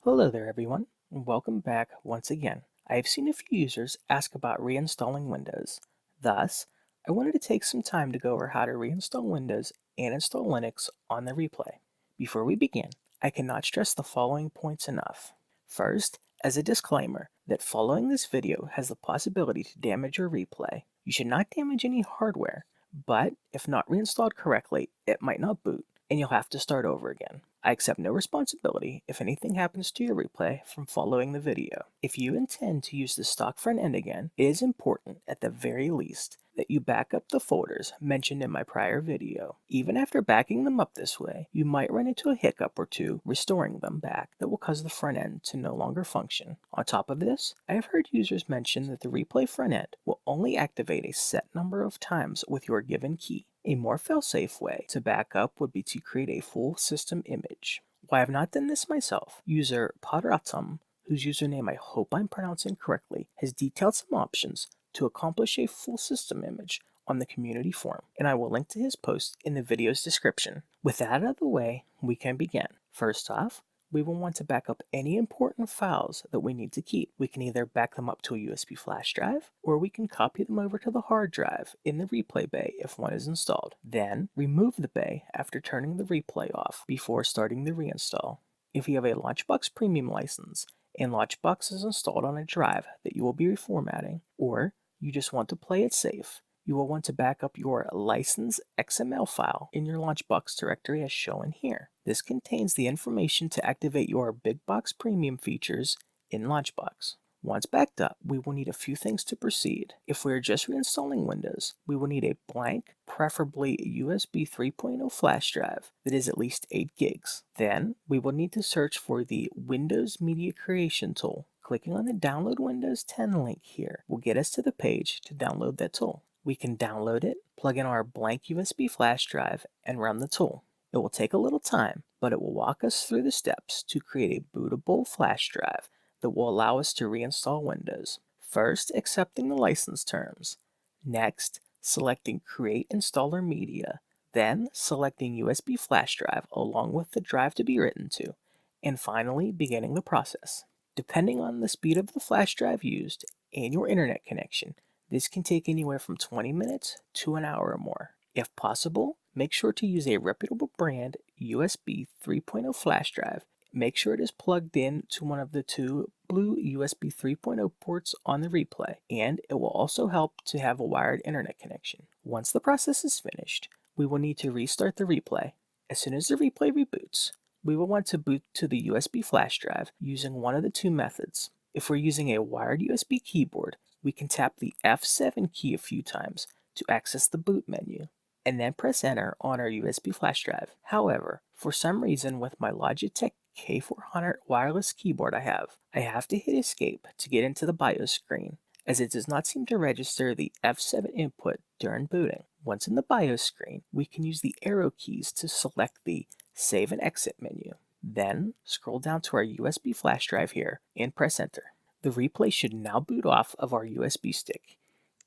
Hello there everyone, and welcome back once again. I have seen a few users ask about reinstalling Windows. Thus, I wanted to take some time to go over how to reinstall Windows and install Linux on the replay. Before we begin, I cannot stress the following points enough. First, as a disclaimer, that following this video has the possibility to damage your replay. You should not damage any hardware, but if not reinstalled correctly, it might not boot, and you'll have to start over again. I accept no responsibility if anything happens to your replay from following the video. If you intend to use the stock front end again, it is important, at the very least, that you back up the folders mentioned in my prior video. Even after backing them up this way, you might run into a hiccup or two restoring them back that will cause the front end to no longer function. On top of this, I have heard users mention that the replay front end will only activate a set number of times with your given key. A more fail-safe way to back up would be to create a full system image. While I have not done this myself, user parrottm, whose username I hope I'm pronouncing correctly, has detailed some options to accomplish a full system image on the community forum, and I will link to his post in the video's description. With that out of the way, we can begin. First off, we will want to back up any important files that we need to keep. We can either back them up to a USB flash drive, or we can copy them over to the hard drive in the replay bay if one is installed. Then, remove the bay after turning the replay off before starting the reinstall. If you have a Launchbox Premium license, and Launchbox is installed on a drive that you will be reformatting, or you just want to play it safe, you will want to back up your license XML file in your Launchbox directory as shown here. This contains the information to activate your Big Box Premium features in Launchbox. Once backed up, we will need a few things to proceed. If we are just reinstalling Windows, we will need a blank, preferably USB 3.0 flash drive that is at least 8 gigs. Then, we will need to search for the Windows Media Creation tool. Clicking on the Download Windows 10 link here will get us to the page to download that tool. We can download it, plug in our blank USB flash drive, and run the tool. It will take a little time, but it will walk us through the steps to create a bootable flash drive that will allow us to reinstall Windows. First, accepting the license terms. Next, selecting Create Installer Media. Then, selecting USB flash drive along with the drive to be written to. And finally, beginning the process. Depending on the speed of the flash drive used and your internet connection, this can take anywhere from 20 minutes to an hour or more. If possible, make sure to use a reputable brand USB 3.0 flash drive. Make sure it is plugged in to one of the two blue USB 3.0 ports on the replay, and it will also help to have a wired internet connection. Once the process is finished, we will need to restart the replay. As soon as the replay reboots, we will want to boot to the USB flash drive using one of the two methods. If we're using a wired USB keyboard, we can tap the F7 key a few times to access the boot menu, and then press enter on our USB flash drive. However, for some reason with my Logitech K400 wireless keyboard I have to hit escape to get into the BIOS screen, as it does not seem to register the F7 input during booting. Once in the BIOS screen, we can use the arrow keys to select the Save and Exit menu. Then, scroll down to our USB flash drive here and press enter. The replay should now boot off of our USB stick,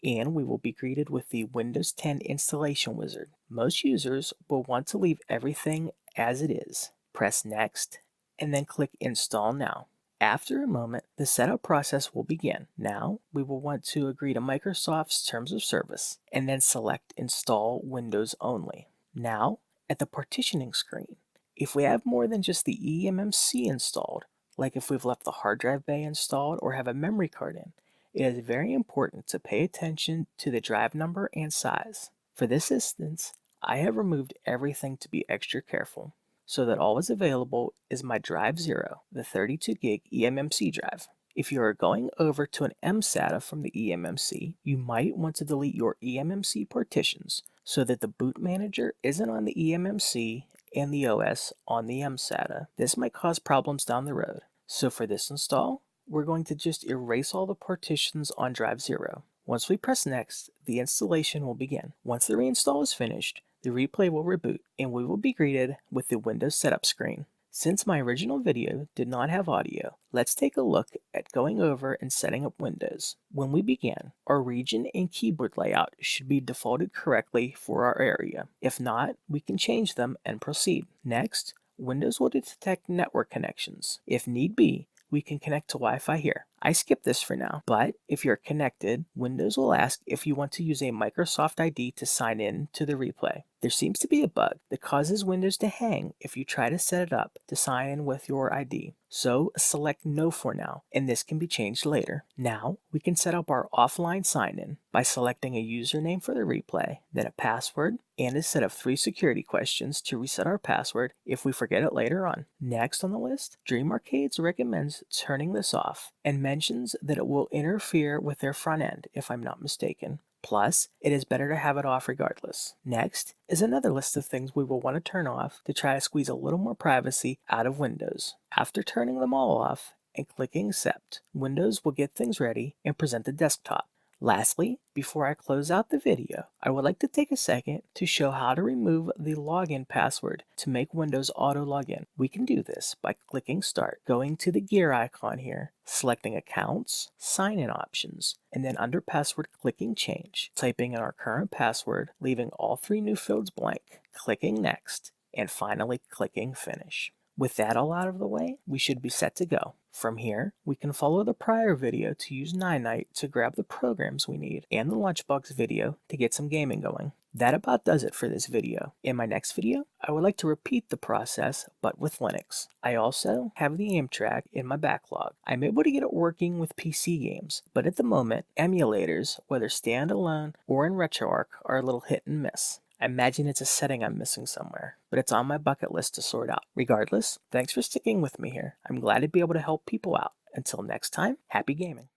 and we will be greeted with the Windows 10 installation wizard. Most users will want to leave everything as it is. Press Next, and then click Install Now. After a moment, the setup process will begin. Now, we will want to agree to Microsoft's Terms of Service, and then select Install Windows Only. Now, at the partitioning screen, if we have more than just the eMMC installed, like if we've left the hard drive bay installed or have a memory card in, it is very important to pay attention to the drive number and size. For this instance, I have removed everything to be extra careful, so that all is available is my drive 0, the 32 gig eMMC drive. If you are going over to an mSATA from the eMMC, you might want to delete your eMMC partitions so that the boot manager isn't on the eMMC and the OS on the mSATA. This might cause problems down the road. So for this install, we're going to just erase all the partitions on drive 0. Once we press next, the installation will begin. Once the reinstall is finished, the replay will reboot and we will be greeted with the Windows setup screen. Since my original video did not have audio, let's take a look at going over and setting up Windows. When we begin, our region and keyboard layout should be defaulted correctly for our area. If not, we can change them and proceed. Next, Windows will detect network connections. If need be, we can connect to Wi-Fi here. I skip this for now, but if you're connected, Windows will ask if you want to use a Microsoft ID to sign in to the replay. There seems to be a bug that causes Windows to hang if you try to set it up to sign in with your ID. So select No for now, and this can be changed later. Now, we can set up our offline sign-in by selecting a username for the replay, then a password, and a set of 3 security questions to reset our password if we forget it later on. Next on the list, Dream Arcades recommends turning this off and mentions that it will interfere with their front end if I'm not mistaken. Plus, it is better to have it off regardless. Next is another list of things we will want to turn off to try to squeeze a little more privacy out of Windows. After turning them all off and clicking Accept, Windows will get things ready and present the desktop. Lastly, before I close out the video, I would like to take a second to show how to remove the login password to make Windows auto login. We can do this by clicking Start, going to the gear icon here, selecting Accounts, Sign-in Options, and then under Password clicking Change, typing in our current password, leaving all 3 new fields blank, clicking Next, and finally clicking Finish. With that all out of the way, we should be set to go. From here, we can follow the prior video to use Night to grab the programs we need, and the Lunchbox video to get some gaming going. That about does it for this video. In my next video, I would like to repeat the process, but with Linux. I also have the aim track in my backlog. I'm able to get it working with PC games, but at the moment, emulators, whether standalone or in RetroArch, are a little hit and miss. I imagine it's a setting I'm missing somewhere, but it's on my bucket list to sort out. Regardless, thanks for sticking with me here. I'm glad to be able to help people out. Until next time, happy gaming.